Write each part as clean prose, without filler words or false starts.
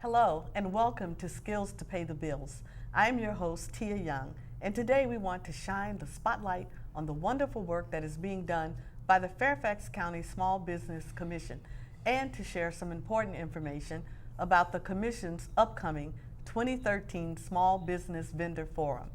Hello, and welcome to Skills to Pay the Bills. I'm your host, Tia Young, and today we want to shine the spotlight on the wonderful work that is being done by the Fairfax County Small Business Commission, and to share some important information about the Commission's upcoming 2013 Small Business Vendor Forum.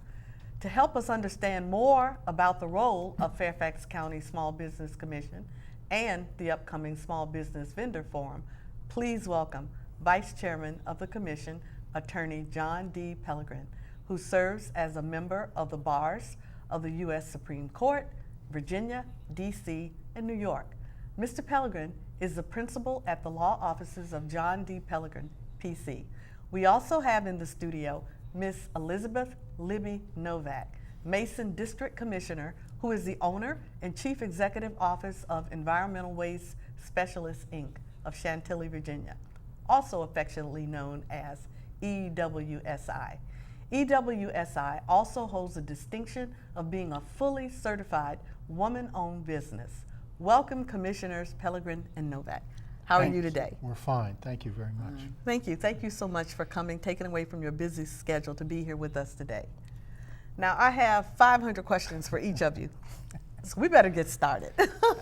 To help us understand more about the role of Fairfax County Small Business Commission and the upcoming Small Business Vendor Forum, please welcome Vice Chairman of the Commission, Attorney John D. Pellegrin, who serves as a member of the bars of the U.S. Supreme Court, Virginia, D.C., and New York. Mr. Pellegrin is the principal at the law offices of John D. Pellegrin, P.C. We also have in the studio Ms. Elizabeth Libby Novak, Mason District Commissioner, who is the owner and Chief Executive Office of Environmental Waste Specialists, Inc. of Chantilly, Virginia, also affectionately known as EWSI. EWSI also holds the distinction of being a fully certified woman-owned business. Welcome, Commissioners Pellegrin and Novak. How are you today? We're fine. Thank you very much. Thank you. Thank you so much for coming, taking away from your busy schedule to be here with us today. Now, I have 500 questions for each of you, so we better get started.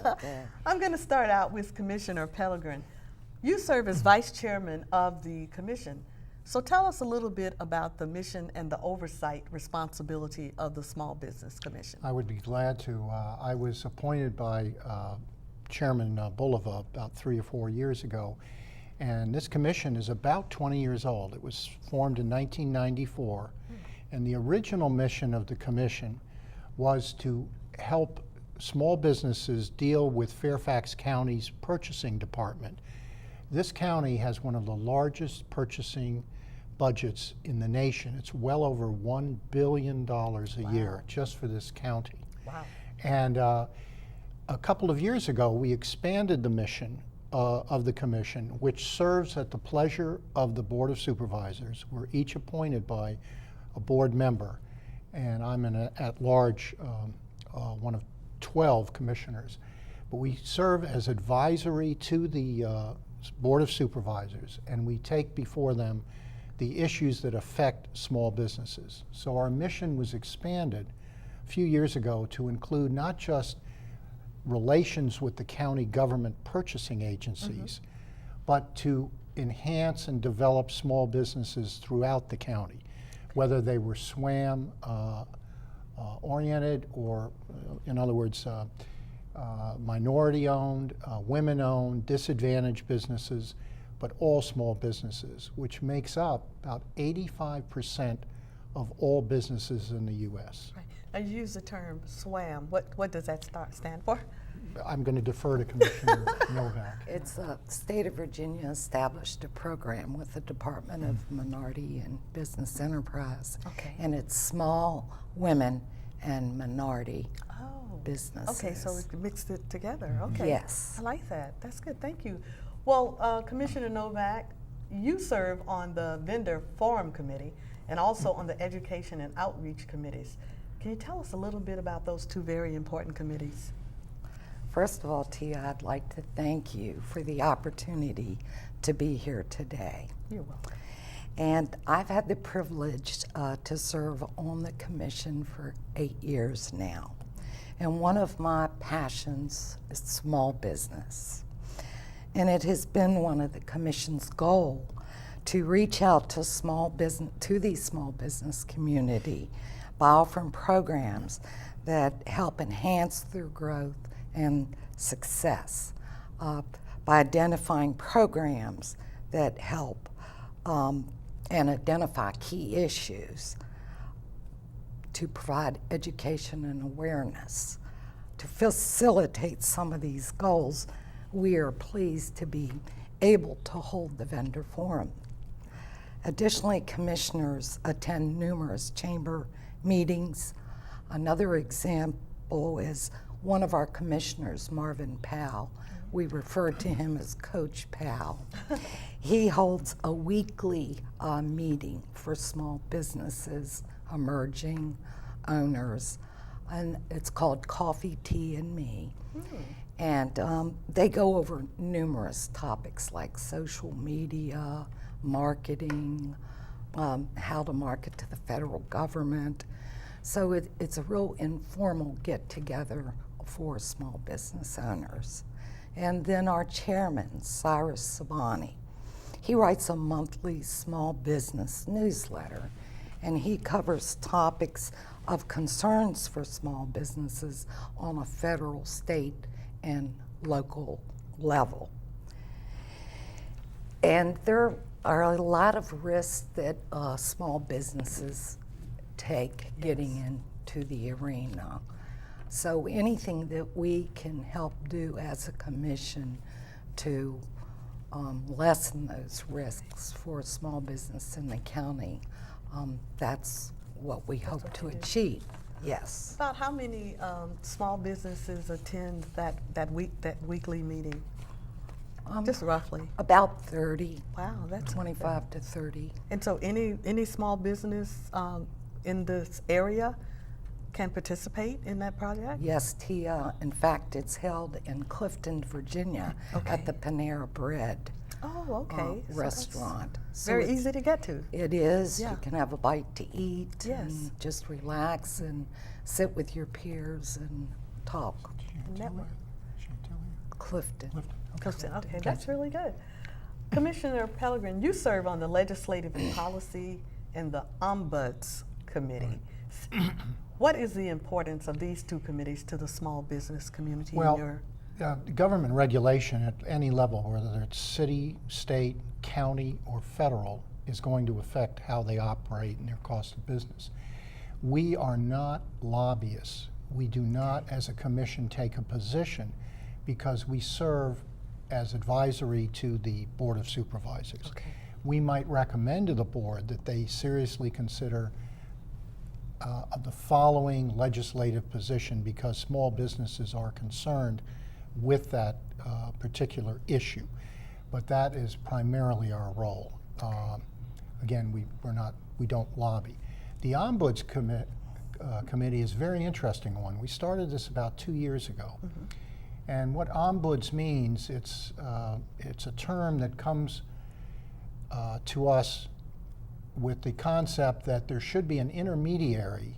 Okay. I'm going to start out with Commissioner Pellegrin. You serve as Vice Chairman of the Commission, so tell us a little bit about the mission and the oversight responsibility of the Small Business Commission. I would be glad to. I was appointed by Chairman Bulova about 3 or 4 years ago, and this commission is about 20 years old. It was formed in 1994, and the original mission of the commission was to help small businesses deal with Fairfax County's purchasing department. This county has one of the largest purchasing budgets in the nation. It's well over $1 billion a year just for this county. Wow. And a couple of years ago, we expanded the mission of the commission, which serves at the pleasure of the Board of Supervisors. We're each appointed by a board member, and I'm an at-large one of 12 commissioners. But we serve as advisory to the Board of Supervisors, and we take before them the issues that affect small businesses. So our mission was expanded a few years ago to include not just relations with the county government purchasing agencies, but to enhance and develop small businesses throughout the county, whether they were SWAM oriented or, in other words, minority-owned, women-owned, disadvantaged businesses, but all small businesses, which makes up about 85% of all businesses in the U.S. Right. Now, you use the term SWAM. What does that stand for? I'm going to defer to Commissioner Novak. It's the state of Virginia established a program with the Department of Minority and Business Enterprise. Okay. And it's small women and minority businesses. Okay, so we mixed it together. Okay. Yes. I like that. That's good. Thank you. Well, Commissioner Novak, you serve on the Vendor Forum Committee and also on the Education and Outreach Committees. Can you tell us a little bit about those two very important committees? First of all, Tia, I'd like to thank you for the opportunity to be here today. You're welcome. And I've had the privilege to serve on the commission for 8 years now. And one of my passions is small business. And it has been one of the commission's goal to reach out to the small business community by offering programs that help enhance their growth and success, by identifying programs that help and identify key issues, to provide education and awareness. To facilitate some of these goals, we are pleased to be able to hold the vendor forum. Additionally, commissioners attend numerous chamber meetings. Another example is one of our commissioners, Marvin Powell. We refer to him as Coach Powell. He holds a weekly meeting for small businesses, emerging owners, and it's called Coffee, Tea, and Me. And they go over numerous topics like social media, marketing, how to market to the federal government. So it's a real informal get-together for small business owners. And then our chairman, Cyrus Sabani, he writes a monthly small business newsletter, and he covers topics of concerns for small businesses on a federal, state, and local level. And there are a lot of risks that small businesses take getting into the arena. So anything that we can help do as a commission to lessen those risks for small business in the county, that's what we hope to achieve. Yes. About how many small businesses attend that weekly meeting? Just roughly. About 30. Wow, that's 25 to 30. And so any small business in this area can participate in that project? Yes, Tia. In fact, it's held in Clifton, Virginia, at the Panera Bread Oh, okay. So restaurant. So very easy to get to. It is. Yeah. You can have a bite to eat Yes. and just relax and sit with your peers and talk. Network. Clifton. Okay, that's really good. Commissioner Pellegrin, you serve on the Legislative and Policy and the Ombuds Committee. What is the importance of these two committees to the small business community? Well, government regulation at any level, whether it's city, state, county, or federal, is going to affect how they operate and their cost of business. We are not lobbyists. We do not, as a commission, take a position because we serve as advisory to the Board of Supervisors. Okay. We might recommend to the board that they seriously consider the following legislative position because small businesses are concerned with that particular issue. But that is primarily our role. Again, we don't lobby. The Ombuds Committee is a very interesting one. We started this about 2 years ago. Mm-hmm. And what ombuds means, it's a term that comes to us with the concept that there should be an intermediary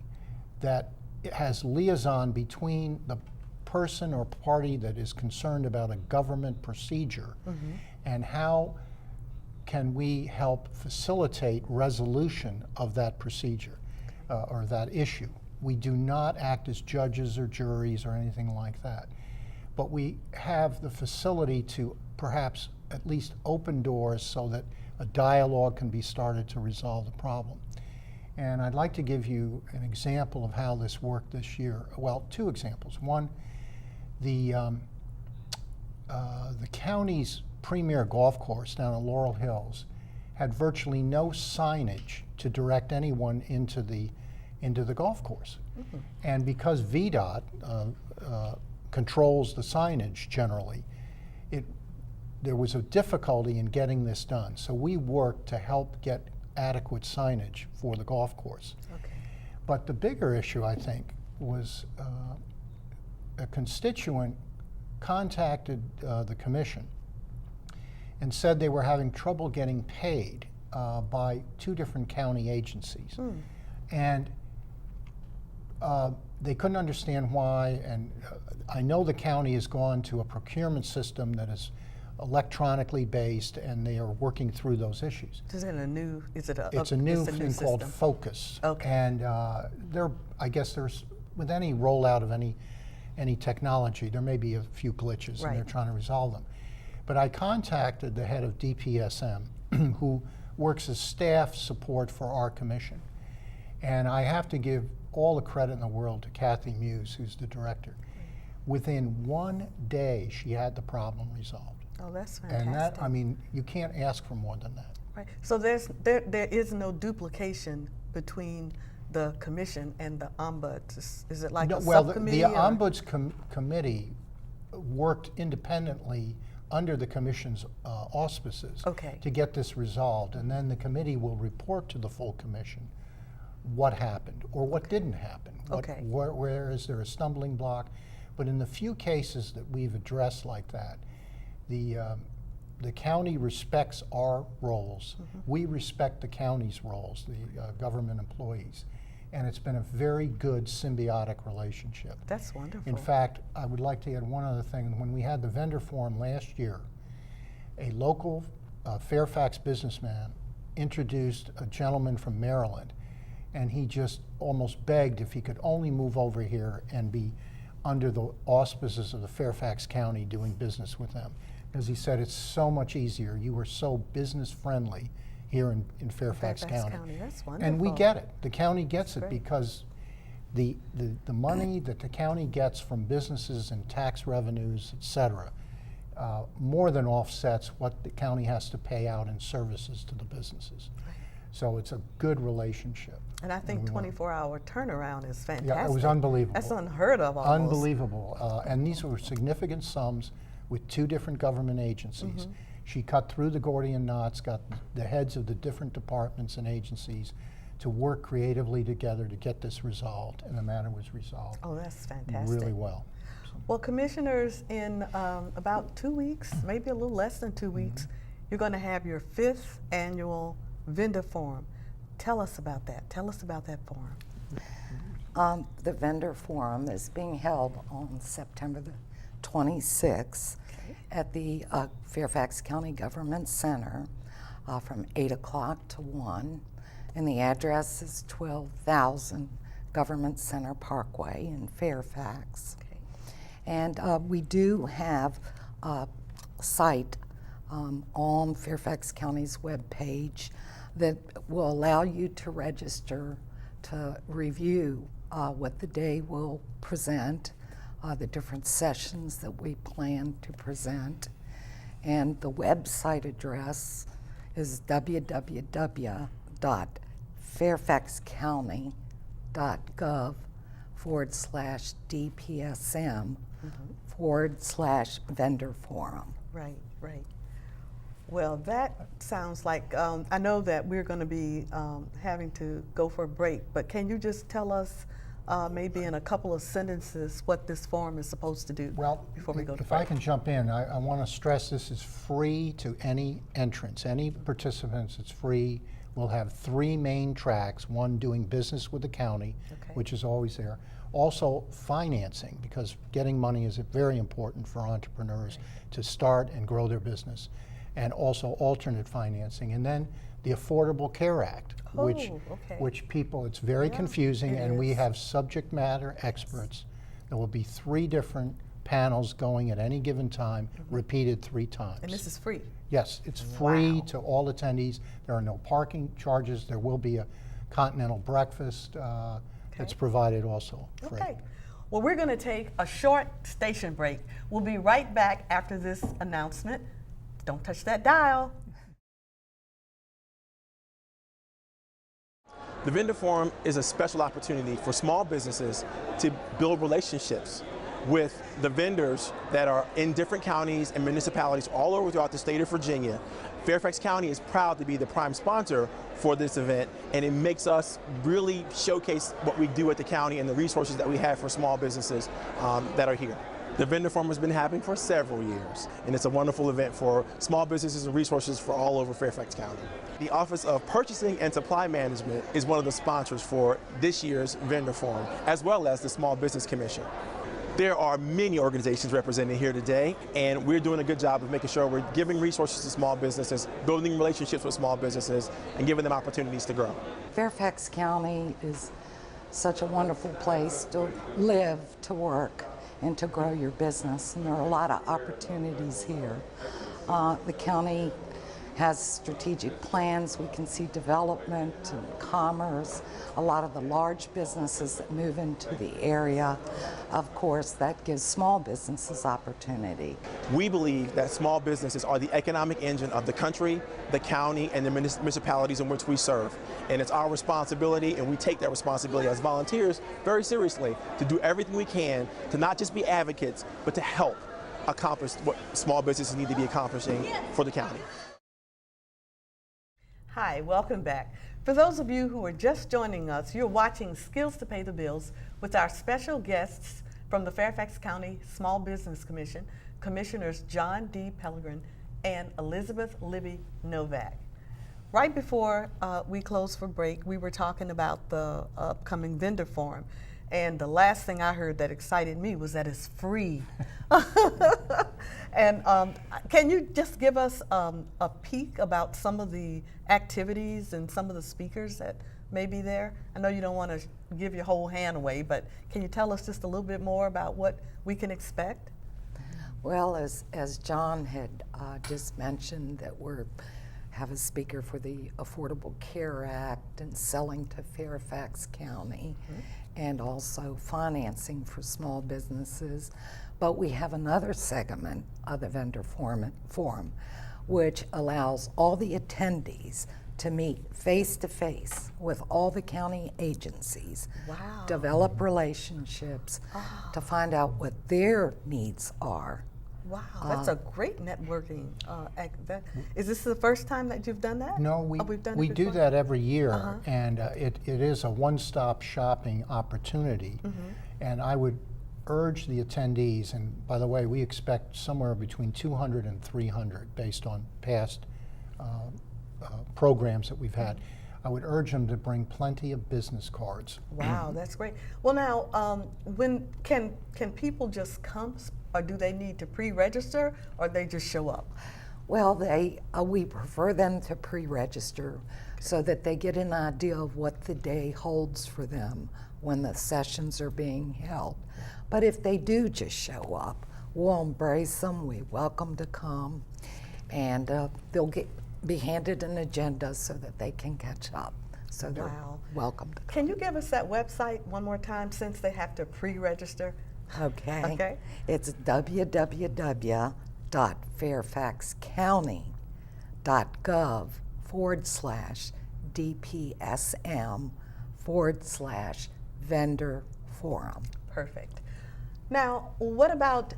that has liaison between the person or party that is concerned about a government procedure and how can we help facilitate resolution of that procedure or that issue. We do not act as judges or juries or anything like that. But we have the facility to perhaps at least open doors so that a dialogue can be started to resolve the problem. And I'd like to give you an example of how this worked this year. Well, two examples. One, the county's premier golf course down at Laurel Hills had virtually no signage to direct anyone into the golf course. Mm-hmm. And because VDOT controls the signage generally, there was a difficulty in getting this done. So we worked to help get adequate signage for the golf course. Okay. But the bigger issue, I think, was a constituent contacted the commission and said they were having trouble getting paid by 2 different county agencies. And they couldn't understand why, and I know the county has gone to a procurement system that is electronically based, and they are working through those issues. Is it a new? It's a new thing called Focus. Okay. And I guess there's with any rollout of any technology, there may be a few glitches, and they're trying to resolve them. But I contacted the head of DPSM, who works as staff support for our commission, and I have to give all the credit in the world to Kathy Muse, who's the director. Within 1 day, she had the problem resolved. Oh, that's fantastic. And that, I mean, you can't ask for more than that. Right. So there is no duplication between the commission and the ombuds. Is it like a subcommittee? The Ombuds Committee worked independently under the commission's auspices to get this resolved, and then the committee will report to the full commission what happened or what didn't happen. Where is there a stumbling block? But in the few cases that we've addressed like that, the the county respects our roles. We respect the county's roles, the government employees. And it's been a very good symbiotic relationship. That's wonderful. In fact, I would like to add one other thing. When we had the vendor forum last year, a local Fairfax businessman introduced a gentleman from Maryland, and he just almost begged if he could only move over here and be under the auspices of the Fairfax County doing business with them. Because he said it's so much easier. You were so business friendly here in Fairfax County. That's wonderful. And we get it. The county gets That's it great. because the money that the county gets from businesses and tax revenues, et cetera, more than offsets what the county has to pay out in services to the businesses. So it's a good relationship. And I think we want- 24-hour turnaround is fantastic. Yeah, it was unbelievable. That's unheard of almost. Unbelievable. And these were significant sums with 2 different government agencies. She cut through the Gordian knots, got the heads of the different departments and agencies to work creatively together to get this resolved, and the matter was resolved Oh, that's fantastic. really well. Well, commissioners, in about 2 weeks, maybe a little less than 2 weeks, you're going to have your 5th annual vendor forum. Tell us about that. Tell us about that forum. The vendor forum is being held on September the 26th at the Fairfax County Government Center from 8 o'clock to 1. And the address is 12,000 Government Center Parkway in Fairfax. Okay. And we do have a site on Fairfax County's webpage that will allow you to register to review what the day will present, the different sessions that we plan to present. And the website address is www.fairfaxcounty.gov/DPSM/vendor forum. Right, right. Well, that sounds like, I know that we're going to be having to go for a break, but can you just tell us maybe in a couple of sentences what this forum is supposed to do Well, before we go to if break? I can jump in, I want to stress this is free to any entrants, any participants, it's free. We'll have 3 main tracks, one doing business with the county, Okay. which is always there. Also financing, because getting money is very important for entrepreneurs to start and grow their business. And also alternate financing. And then the Affordable Care Act, which people, it's very confusing, it and we is. have subject matter experts. There will be 3 different panels going at any given time, repeated 3 times. And this is free. Yes, it's free Wow. to all attendees. There are no parking charges. There will be a continental breakfast that's provided also free. Okay. Well, we're going to take a short station break. We'll be right back after this announcement. Don't touch that dial. The Vendor Forum is a special opportunity for small businesses to build relationships with the vendors that are in different counties and municipalities all over throughout the state of Virginia. Fairfax County is proud to be the prime sponsor for this event, and it makes us really showcase what we do at the county and the resources that we have for small businesses that are here. The Vendor Forum has been happening for several years, and it's a wonderful event for small businesses and resources for all over Fairfax County. The Office of Purchasing and Supply Management is one of the sponsors for this year's Vendor Forum, as well as the Small Business Commission. There are many organizations represented here today, and we're doing a good job of making sure we're giving resources to small businesses, building relationships with small businesses, and giving them opportunities to grow. Fairfax County is such a wonderful place to live, to work, and to grow your business, and there are a lot of opportunities here. The county has strategic plans. We can see development and commerce, a lot of the large businesses that move into the area. Of course, that gives small businesses opportunity. We believe that small businesses are the economic engine of the country, the county, and the municipalities in which we serve. And it's our responsibility, and we take that responsibility as volunteers very seriously, to do everything we can to not just be advocates, but to help accomplish what small businesses need to be accomplishing for the county. Hi, welcome back. For those of you who are just joining us, you're watching Skills to Pay the Bills with our special guests from the Fairfax County Small Business Commission, Commissioners John D. Pellegrin and Elizabeth Libby Novak. Right before we closed for break, we were talking about the upcoming vendor forum. And the last thing I heard that excited me was that it's free. And can you just give us a peek about some of the activities and some of the speakers that may be there? I know you don't want to give your whole hand away, but can you tell us just a little bit more about what we can expect? Well, as John had just mentioned, that we're have a speaker for the Affordable Care Act and selling to Fairfax County, and also financing for small businesses. But we have another segment of the vendor forum, which allows all the attendees to meet face-to-face with all the county agencies, Wow. develop relationships to find out what their needs are. Wow, that's a great networking. Is this the first time that you've done that? No, we've done we it do before? that every year, and it is a one-stop shopping opportunity. And I would urge the attendees, and by the way, we expect somewhere between 200 and 300 based on past programs that we've had. I would urge them to bring plenty of business cards. Wow, that's great. Well, now, when can people just come, or do they need to pre-register, or they just show up? Well, we prefer them to pre-register so that they get an idea of what the day holds for them when the sessions are being held. But if they do just show up, we'll embrace them. We welcome to come, and they'll be handed an agenda so that they can catch up. So they're Wow. welcome to come. Can you give us that website one more time, since they have to pre-register? Okay. Okay. It's www.fairfaxcounty.gov/DPSM/vendor forum. Perfect. Now, what about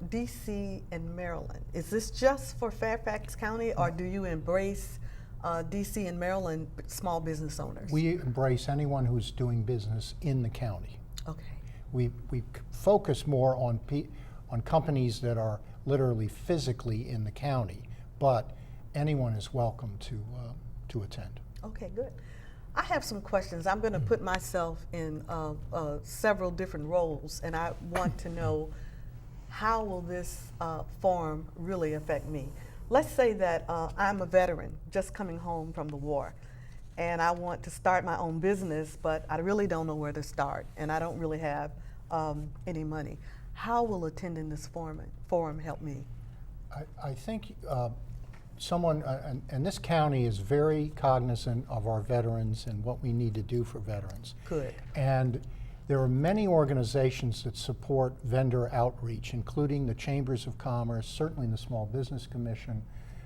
DC and Maryland? Is this just for Fairfax County, or do you embrace DC and Maryland small business owners? We embrace anyone who's doing business in the county. Okay. We focus more on companies that are literally physically in the county, but anyone is welcome to attend. Okay, good. I have some questions. I'm going to put myself in several different roles, and I want to know, how will this forum really affect me? Let's say that I'm a veteran just coming home from the war, and I want to start my own business, but I really don't know where to start, and I don't really have any money. How will attending this forum help me? I think someone, and this county is very cognizant of our veterans and what we need to do for veterans. Good. And there are many organizations that support vendor outreach, including the Chambers of Commerce, certainly the Small Business Commission.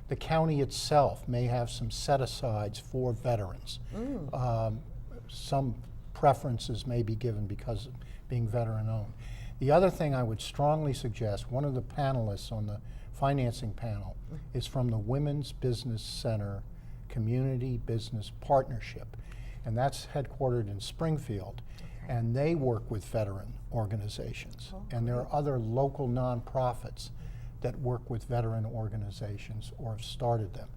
The county itself may have some set-asides for veterans. Some preferences may be given because of being veteran-owned. The other thing I would strongly suggest, one of the panelists on the financing panel is from the Women's Business Center Community Business Partnership, and that's headquartered in Springfield, and they work with veteran organizations. And there are other local nonprofits that work with veteran organizations or have started them.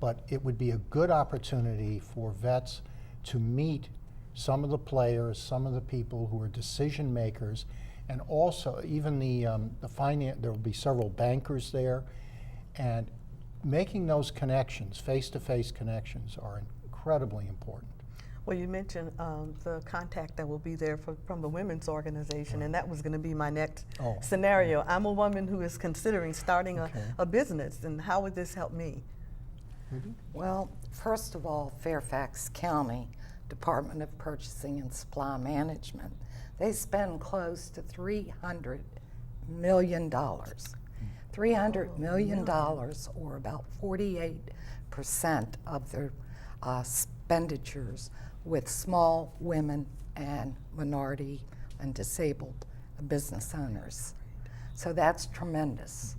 But it would be a good opportunity for vets to meet some of the players, some of the people who are decision makers, and also even the finance. There will be several bankers there, and making those connections, face-to-face connections, are incredibly important. Well, you mentioned the contact that will be there from the women's organization, and that was going to be my next scenario. I'm a woman who is considering starting a business, and how would this help me? Well, first of all, Fairfax County Department of Purchasing and Supply Management, they spend close to $300 million. $300 million, or about 48% of their expenditures, with small, women, and minority and disabled business owners. So that's tremendous.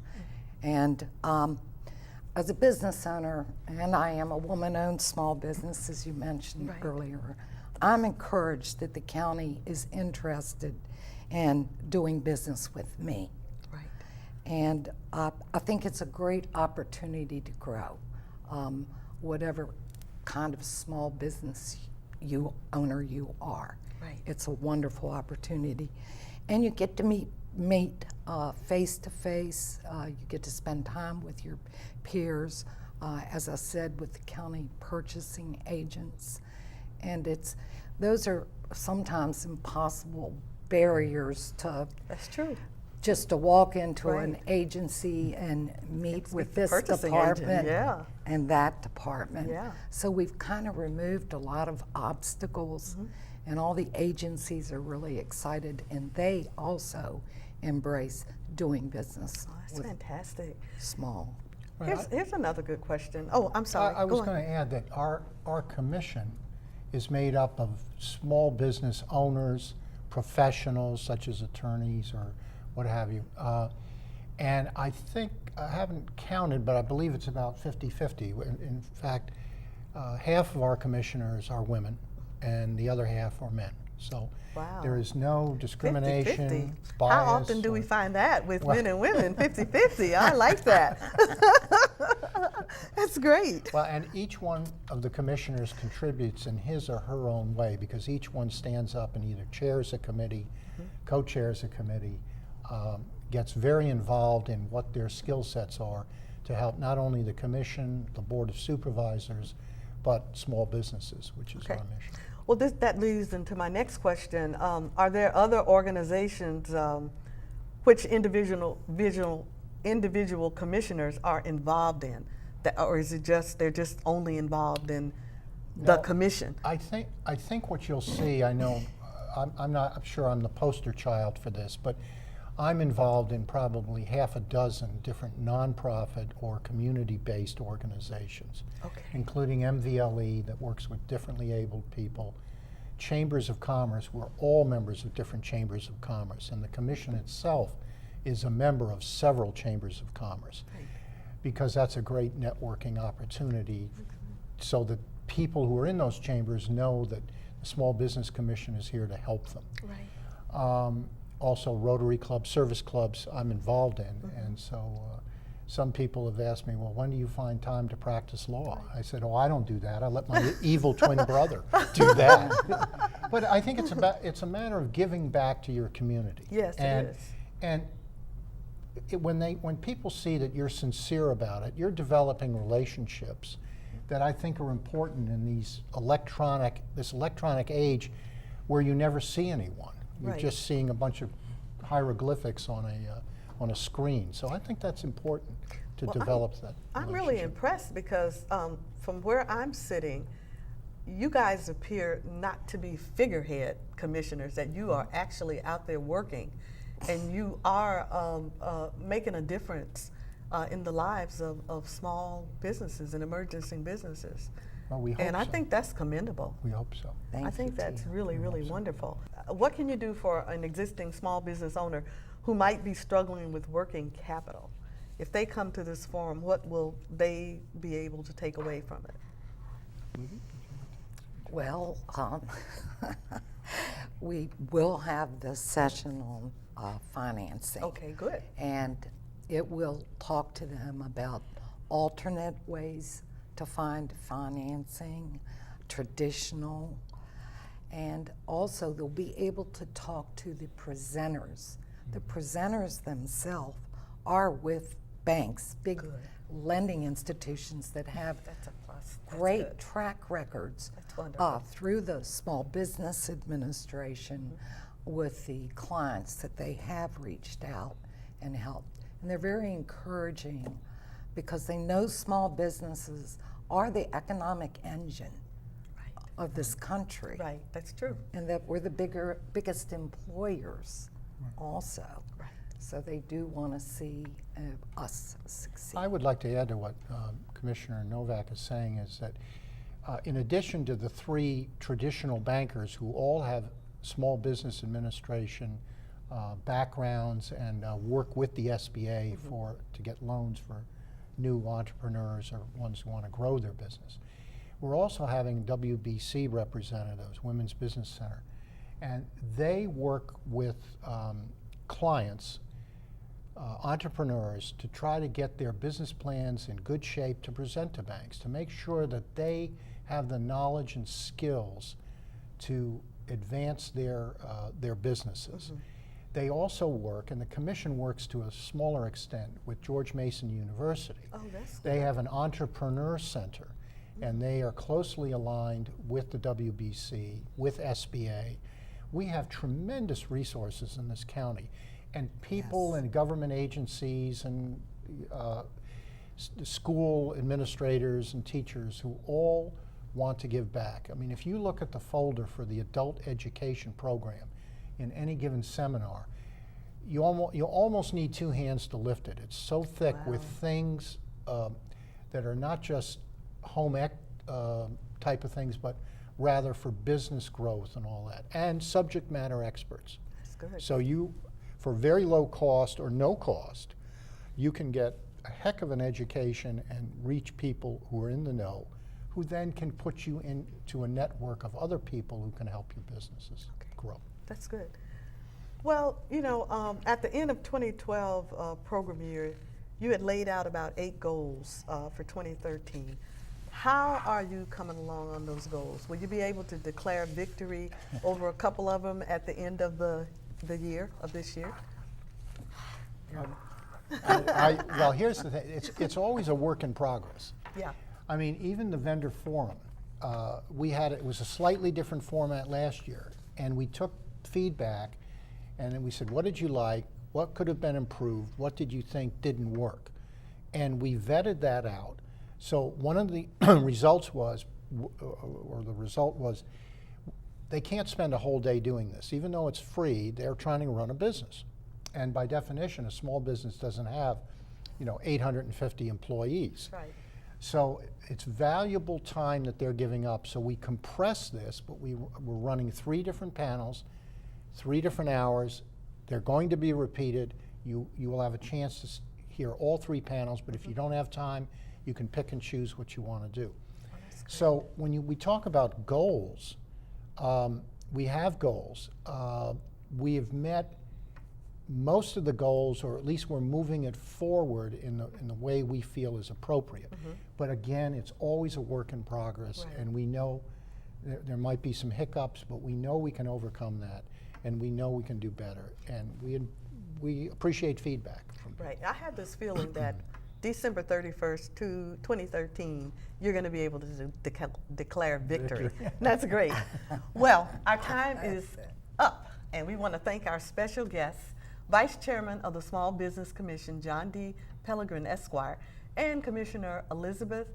And as a business owner, and I am a woman-owned small business, as you mentioned earlier, I'm encouraged that the county is interested in doing business with me. Right. And I think it's a great opportunity to grow. Whatever kind of small business owner you are. Right. It's a wonderful opportunity. And you get to meet face to face. You get to spend time with your peers, as I said, with the county purchasing agents. And those are sometimes impossible barriers to That's true. just to walk into an Right. agency and meet with the this purchasing department agent, yeah. and that department. Yeah. So we've kind of removed a lot of obstacles, Mm-hmm. and all the agencies are really excited, and they also embrace doing business Oh, that's with fantastic. small. Right, Here's another good question. Oh, I'm sorry. I was Go going on. to add that our commission is made up of small business owners, professionals such as attorneys or what have you. And I think, I haven't counted, but I believe it's about 50-50. In fact, half of our commissioners are women and the other half are men. So Wow. there is no 50-50. discrimination, bias. How often do we or- find that with Well- men and women? 50-50. I like that. That's great. Well, and each one of the commissioners contributes in his or her own way, because each one stands up and either chairs a committee, co-chairs a committee, gets very involved in what their skill sets are to help not only the commission, the board of supervisors, but small businesses, which is Okay. our mission. Well, that leads into my next question. Are there other organizations which individual commissioners are involved in, or is it just they're just only involved in the No, commission? I think what you'll see, I know, I'm not sure I'm the poster child for this, but I'm involved in probably half a dozen different nonprofit or community-based organizations, Okay. including MVLE that works with differently abled people, chambers of commerce. We're all members of different chambers of commerce, and the commission itself is a member of several chambers of commerce, because that's a great networking opportunity, so that people who are in those chambers know that the Small Business Commission is here to help them. Right. Also Rotary clubs, service clubs I'm involved in, and so some people have asked me, well, when do you find time to practice law? I said, oh, I don't do that. I let my evil twin brother do that. But I think it's a matter of giving back to your community. Yes, it and, is. And when people see that you're sincere about it, you're developing relationships that I think are important in this electronic age where you never see anyone. You're Right. just seeing a bunch of hieroglyphics on a screen. So I think that's important to Well, develop that I'm really relationship. impressed because from where I'm sitting, you guys appear not to be figurehead commissioners, that you are actually out there working and you are making a difference in the lives of small businesses and emerging businesses. Well, we hope And I so. think that's commendable. We hope so. Thank I think you, that's Tia. really, really wonderful. What can you do for an existing small business owner who might be struggling with working capital? If they come to this forum, what will they be able to take away from it? Well, we will have the session on financing. Okay, good. And it will talk to them about alternate ways to find financing, traditional, and also they'll be able to talk to the presenters. The presenters themselves are with banks, big Good. lending institutions that have That's a plus. That's great good. track records That's wonderful. through the Small Business Administration with the clients that they have reached out and helped. And they're very encouraging because they know small businesses are the economic engine of this country. Right, that's true. And that we're the biggest employers also. Right. So they do want to see us succeed. I would like to add to what Commissioner Novak is saying, is that in addition to the three traditional bankers who all have small business administration backgrounds and work with the SBA to get loans for new entrepreneurs or ones who want to grow their business, we're also having WBC representatives, Women's Business Center, and they work with clients entrepreneurs to try to get their business plans in good shape to present to banks, to make sure that they have the knowledge and skills to advance their businesses. They also work, and the commission works to a smaller extent, with George Mason University. Oh, that's They have an entrepreneur center, and they are closely aligned with the WBC, with SBA. We have tremendous resources in this county, and people Yes. and government agencies and school administrators and teachers who all want to give back. I mean, if you look at the folder for the adult education program in any given seminar, you almost need two hands to lift it. It's so thick with Wow. things that are not just home ec type of things, but rather for business growth and all that, and subject matter experts. That's good. So you, for very low cost or no cost, you can get a heck of an education and reach people who are in the know, who then can put you into a network of other people who can help your businesses grow. That's good. Well, you know, at the end of 2012 program year, you had laid out about 8 goals for 2013. How are you coming along on those goals? Will you be able to declare victory over a couple of them at the end of the year, of this year? Well, here's the thing. It's always a work in progress. Yeah. I mean, even the vendor forum, it was a slightly different format last year, and we took feedback, and then we said, what did you like? What could have been improved? What did you think didn't work? And we vetted that out. So one of the results was, they can't spend a whole day doing this. Even though it's free, they're trying to run a business. And by definition, a small business doesn't have, 850 employees. Right. So it's valuable time that they're giving up. So we compress this, but we're running 3 different panels, 3 different hours. They're going to be repeated. You will have a chance to hear all 3 panels, but if you don't have time, you can pick and choose what you want to do. So when we talk about goals, we have goals. We have met most of the goals, or at least we're moving it forward in the way we feel is appropriate. But again, it's always a work in progress, Right. and we know there might be some hiccups, but we know we can overcome that, and we know we can do better, and we appreciate feedback from people. Right. I have this feeling that December 31st, 2013, you're going to be able to declare victory. That's great. Well, our time is up, and we want to thank our special guests, Vice Chairman of the Small Business Commission, John D. Pellegrin, Esquire, and Commissioner Elizabeth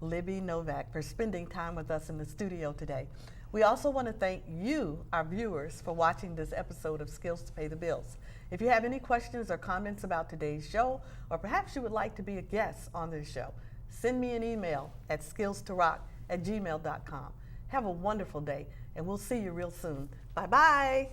Libby Novak for spending time with us in the studio today. We also want to thank you, our viewers, for watching this episode of Skills to Pay the Bills. If you have any questions or comments about today's show, or perhaps you would like to be a guest on this show, send me an email at skillstorock@gmail.com. Have a wonderful day, and we'll see you real soon. Bye-bye.